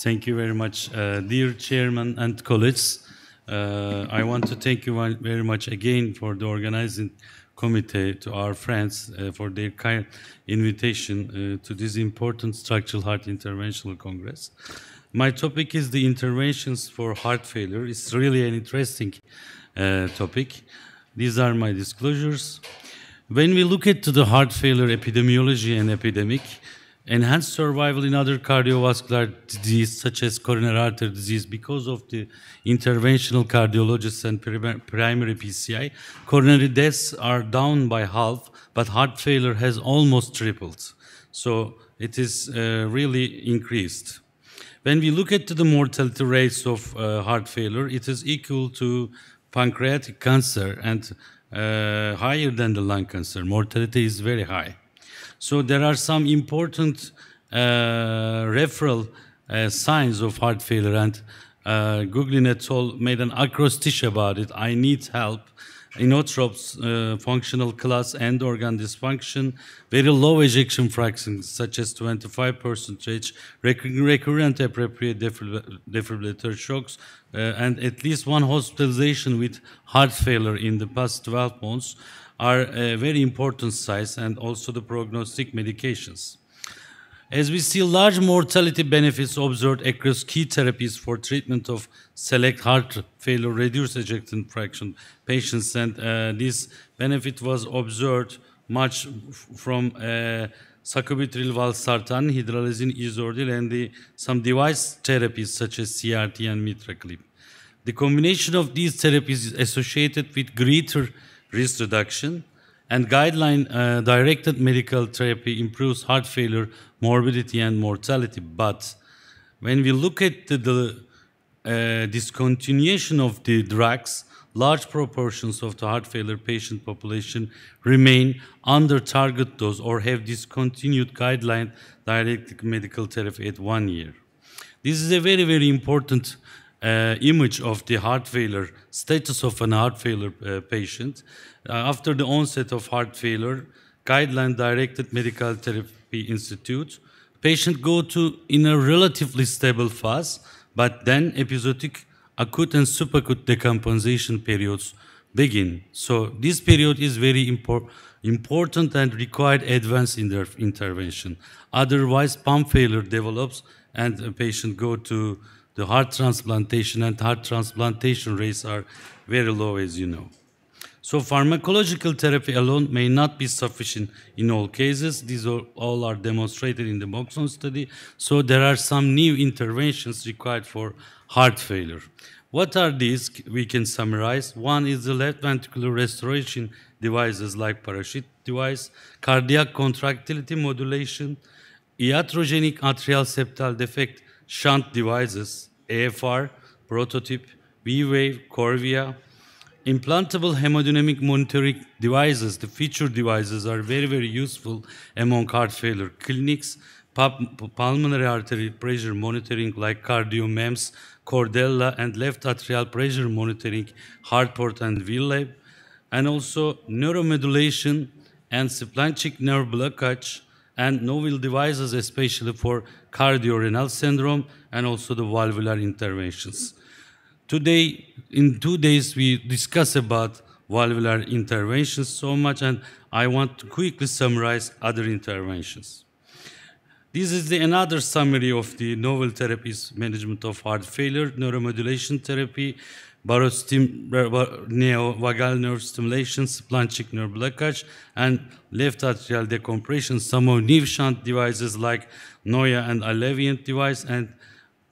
Thank you very much, dear Chairman and colleagues. I want to thank you very much again for the organizing committee, to our friends for their kind invitation to this important structural heart interventional congress. My topic is the interventions for heart failure. It's really an interesting topic. These are my disclosures. When we look at the heart failure epidemiology and epidemic, enhanced survival in other cardiovascular disease such as coronary artery disease because of the interventional cardiologists and primary PCI, coronary deaths are down by half, but heart failure has almost tripled. So it is really increased. When we look at the mortality rates of heart failure, it is equal to pancreatic cancer and higher than the lung cancer. Mortality is very high. So there are some important referral signs of heart failure, and Guglin et al. Made an acrostic about it. I need help. Inotropes, functional class, end organ dysfunction, very low ejection fraction, such as 25%, recurrent appropriate defibrillator shocks, and at least one hospitalization with heart failure in the past 12 months are a very important size, and also the prognostic medications. As we see, large mortality benefits observed across key therapies for treatment of select heart failure, reduced ejection fraction patients, and this benefit was observed much from sacubitril valsartan, hydralazine, isordil, and some device therapies such as CRT and METACLINICAL. The combination of these therapies is associated with greater risk reduction, and guideline-directed medical therapy improves heart failure morbidity and mortality. But when we look at the discontinuation of the drugs, large proportions of the heart failure patient population remain under target dose or have discontinued guideline-directed medical therapy at 1 year. This is a very, very important image of the heart failure, status of an heart failure patient. After the onset of heart failure, guideline-directed medical therapy institute, patient go to in a relatively stable phase, but then episodic acute and subacute decompensation periods begin. So this period is very important and required advance in their intervention. Otherwise, pump failure develops and the patient go to the heart transplantation, and heart transplantation rates are very low, as you know. So pharmacological therapy alone may not be sufficient in all cases. These all are demonstrated in the Moxon study. So there are some new interventions required for heart failure. What are these? We can summarize. One is the left ventricular restoration devices like parachute device, cardiac contractility modulation, iatrogenic atrial septal defect shunt devices, AFR, prototype, V-Wave, Corvia, implantable hemodynamic monitoring devices. The feature devices are very, very useful among heart failure clinics, pulmonary artery pressure monitoring like CardioMEMS, Cordella, and left atrial pressure monitoring, HeartPort and VLab, and also neuromodulation and splanchnic nerve blockage, and novel devices especially for cardiorenal syndrome and also the valvular interventions. Today, in 2 days, we discuss about valvular interventions so much, and I want to quickly summarize other interventions. This is another summary of the novel therapies management of heart failure: neuromodulation therapy, vagal nerve stimulation, splanchnic nerve blockage, and left atrial decompression. Some of new shunt devices like Noya and Alleviant device, and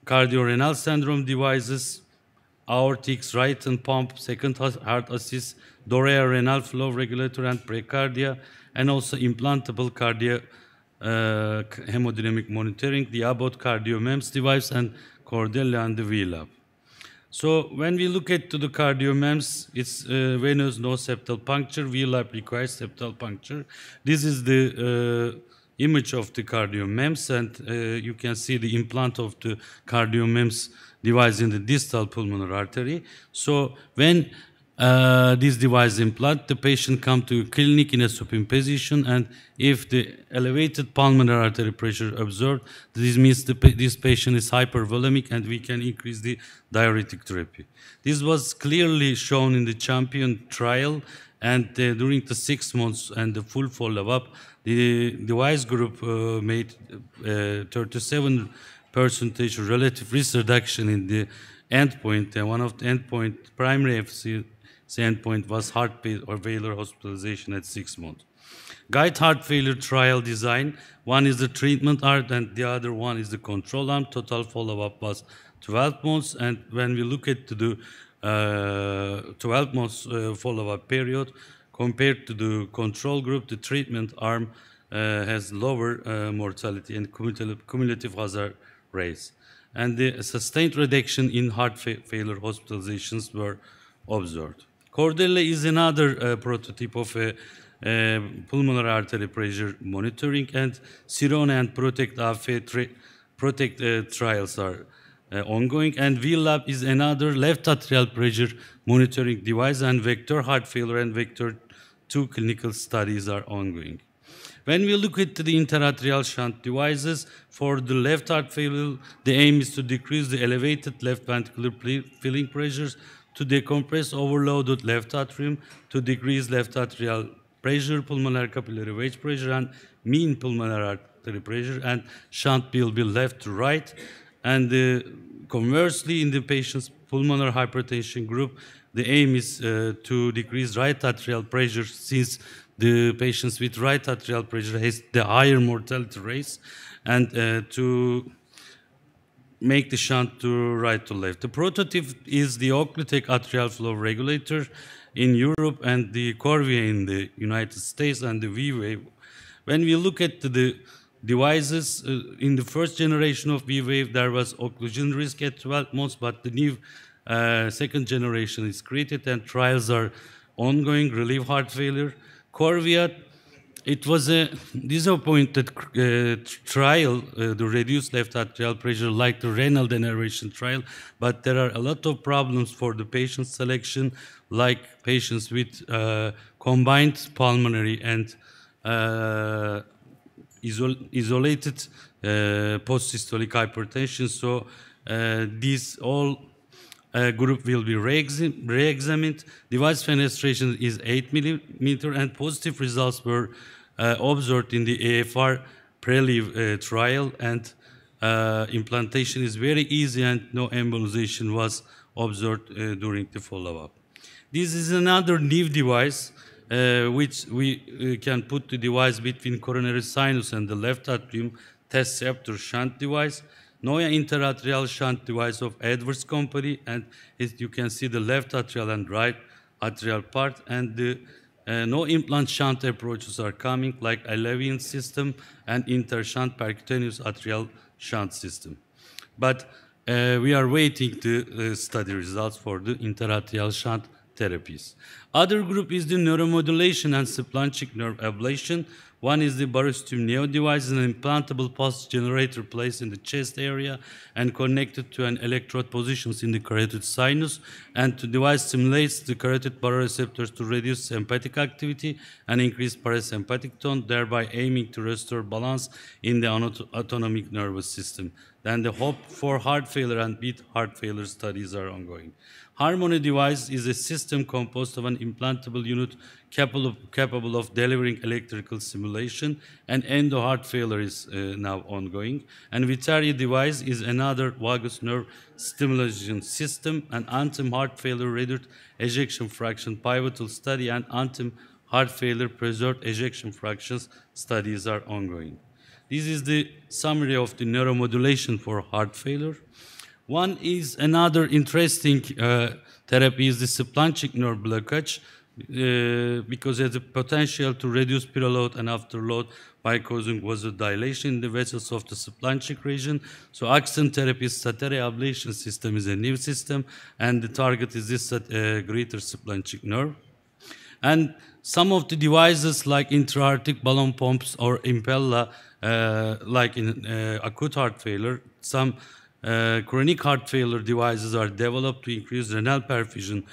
cardiorenal syndrome devices, aortic right and pump, second heart assist, Dorea renal flow regulator and precardia, and also implantable cardiac hemodynamic monitoring, the Abbott CardioMEMS device, and Cordella and the VLab. So when we look at the CardioMEMS, it's venous no septal puncture. VLab requires septal puncture. This is the image of the CardioMEMS, and you can see the implant of the CardioMEMS device in the distal pulmonary artery. So when this device implant, the patient come to clinic in a supine position, and if the elevated pulmonary artery pressure observed, this means this patient is hypervolemic, and we can increase the diuretic therapy. This was clearly shown in the Champion trial, and during the 6 months and the full follow-up, the device group made 37% relative risk reduction in the endpoint, and one of the endpoint, primary efficacy endpoint, was heart failure hospitalization at 6 months. Guide heart failure trial design, one is the treatment arm and the other one is the control arm. Total follow-up was 12 months, and when we look at the 12 months follow-up period compared to the control group, the treatment arm has lower mortality and cumulative hazard rates. And the sustained reduction in heart failure hospitalizations were observed. Cordella is another prototype of a pulmonary artery pressure monitoring, and Sirona and Protect trials are ongoing, and VLab is another left atrial pressure monitoring device, and Vector heart failure and Vector 2 clinical studies are ongoing. When we look at the interatrial shunt devices, for the left heart failure, the aim is to decrease the elevated left ventricular filling pressures, to decompress overloaded left atrium, to decrease left atrial pressure, pulmonary capillary wedge pressure, and mean pulmonary artery pressure, and shunt will be left to right. And conversely, in the patient's pulmonary hypertension group, the aim is to decrease right atrial pressure, since the patients with right atrial pressure has the higher mortality rates, and to make the shunt to right to left. The prototype is the Occlutech atrial flow regulator in Europe, and the Corvia in the United States, and the V-Wave. When we look at the devices, in the first generation of V-Wave, there was occlusion risk at 12 months, but the new second generation is created, and trials are ongoing, relieve heart failure. Corvia, it was a disappointed trial to reduce left atrial pressure like the renal denervation trial, but there are a lot of problems for the patient selection, like patients with combined pulmonary and isolated post-systolic hypertension. So these all group will be re-examined. Device fenestration is 8 millimeter, and positive results were observed in the AFR PRELIEVE trial, and implantation is very easy, and no embolization was observed during the follow-up. This is another new device which we can put the device between coronary sinus and the left atrium, test septor shunt device. Noya interatrial shunt device of Edwards company, and you can see the left atrial and right atrial part, and the no implant shunt approaches are coming, like Alevian system and intershunt percutaneous atrial shunt system. But we are waiting the study results for the interatrial shunt therapies. Other group is the neuromodulation and subplanchnic nerve ablation. One is the Barostim Neo device, an implantable pulse generator placed in the chest area and connected to an electrode positions in the carotid sinus, and the device stimulates the carotid baroreceptors to reduce sympathetic activity and increase parasympathetic tone, thereby aiming to restore balance in the autonomic nervous system. Then the hope for heart failure and beat heart failure studies are ongoing. Harmony device is a system composed of an implantable unit capable of delivering electrical stimulation, and endo heart failure is now ongoing. And Vitaria device is another vagus nerve stimulation system, and Anthem heart failure reduced ejection fraction pivotal study and Anthem heart failure preserved ejection fractions studies are ongoing. This is the summary of the neuromodulation for heart failure. One is another interesting therapy is the subplanchnic nerve blockage, because it has the potential to reduce preload and afterload by causing vasodilation in the vessels of the subplanchnic region. So oxygen therapy Satera ablation system is a new system, and the target is this greater subplanchnic nerve. And some of the devices like intra-aortic balloon pumps or Impella, like in acute heart failure, some chronic heart failure devices are developed to increase renal perfusion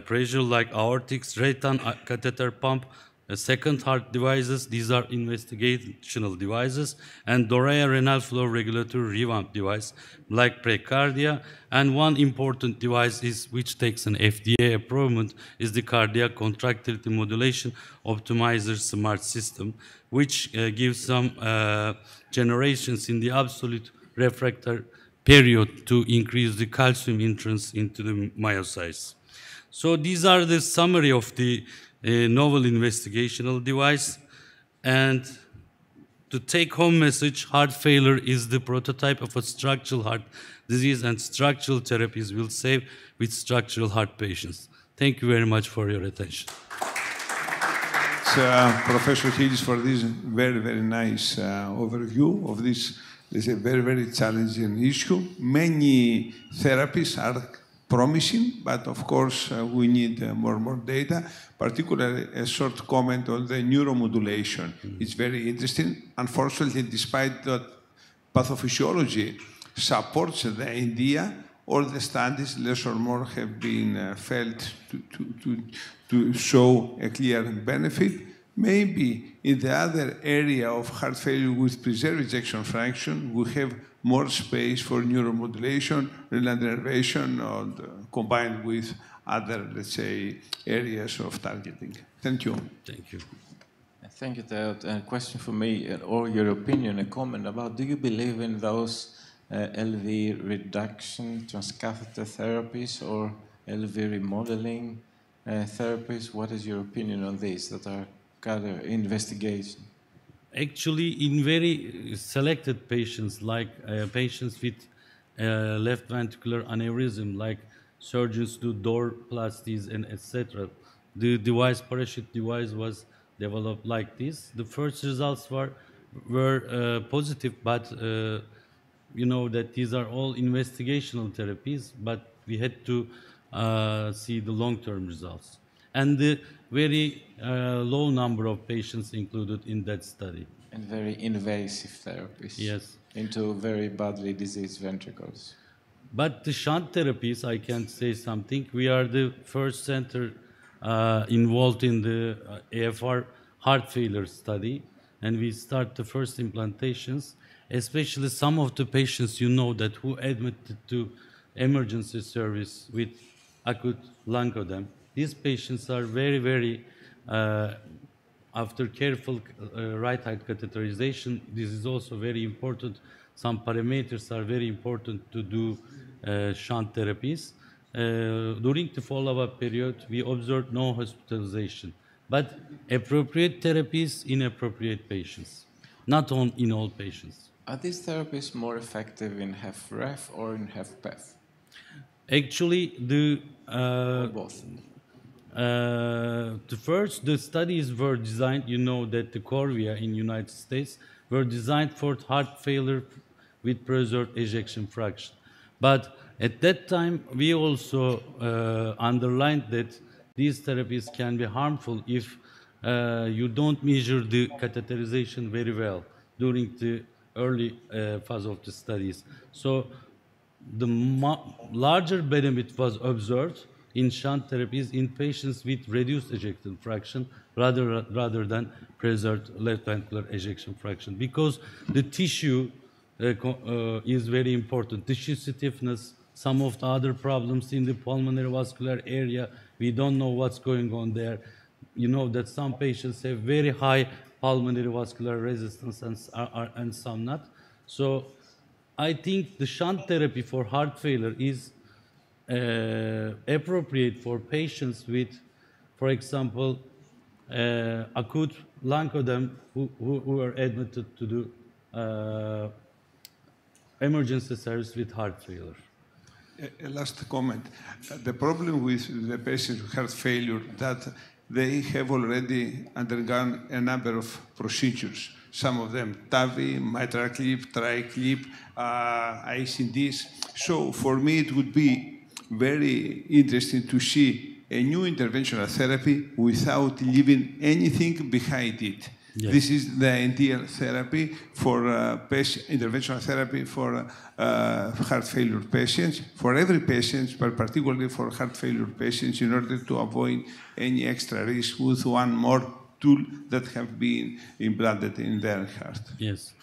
pressure like aortic Rayton catheter pump, second heart devices. These are investigational devices, and Dorea renal flow regulatory revamp device like precardia. And one important device is which takes an FDA approval is the cardiac contractility modulation optimizer smart system, which gives some generations in the absolute refractory period to increase the calcium entrance into the myocytes. So these are the summary of the novel investigational device. And to take-home message, heart failure is the prototype of a structural heart disease, and structural therapies will save with structural heart patients. Thank you very much for your attention. Professor Kilic, for this very, very nice overview of this. It's a very, very challenging issue. Many therapies are promising, but of course we need more and more data, particularly a short comment on the neuromodulation. It's very interesting. Unfortunately, despite that pathophysiology supports the idea, all the studies, less or more, have been felt to show a clear benefit. Maybe in the other area of heart failure with preserved ejection fraction, we have more space for neuromodulation, renal denervation, and combined with other, let's say, areas of targeting. Thank you. Thank you. Thank you, Theo. A question for me, or your opinion, a comment about, do you believe in those LV reduction transcatheter therapies or LV remodeling therapies? What is your opinion on these that are kind of investigation? Actually, in very selected patients, like patients with left ventricular aneurysm, like surgeons do doorplasties and etc., the device, parachute device, was developed like this. The first results were positive, but you know that these are all investigational therapies, but we had to see the long-term results. And the very low number of patients included in that study. And very invasive therapies. Yes. Into very badly diseased ventricles. But the shunt therapies, I can say something. We are the first center involved in the AFR heart failure study, and we start the first implantations, especially some of the patients you know that who admitted to emergency service with acute lung edema. These patients are very, very, after careful right heart catheterization, this is also very important. Some parameters are very important to do shunt therapies. During the follow-up period, we observed no hospitalization, but appropriate therapies in appropriate patients, not in all patients. Are these therapies more effective in HFrEF or in HFpEF? Actually, or both. The studies were designed, you know that the Corvia in United States were designed for heart failure with preserved ejection fraction. But at that time, we also underlined that these therapies can be harmful if you don't measure the catheterization very well during the early phase of the studies. So the larger benefit was observed in shunt therapies in patients with reduced ejection fraction rather than preserved left ventricular ejection fraction, because the tissue is very important. Tissue stiffness, some of the other problems in the pulmonary vascular area, we don't know what's going on there. You know that some patients have very high pulmonary vascular resistance and some not. So I think the shunt therapy for heart failure is appropriate for patients with, for example, acute lung edema who are admitted to do emergency service with heart failure. A last comment. The problem with the patients with heart failure that they have already undergone a number of procedures. Some of them TAVI, mitral clip, tri-clip, ICDs. So for me, it would be very interesting to see a new interventional therapy without leaving anything behind it. Yes. This is the ideal therapy for interventional therapy for heart failure patients, for every patient, but particularly for heart failure patients, in order to avoid any extra risk with one more tool that have been implanted in their heart. Yes.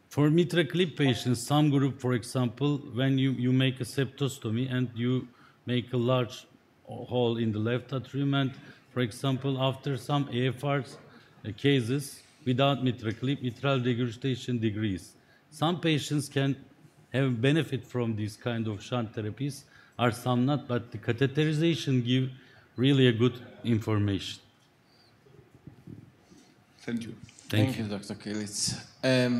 For MitraClip patients, some group, for example, when you make a septostomy and you make a large hole in the left atrium, and, for example, after some AFRs cases, without MitraClip, mitral regurgitation decrease. Some patients can have benefit from these kind of shunt therapies, or some not, but the catheterization give really a good information. Thank you. Thank you, Dr. Kilic.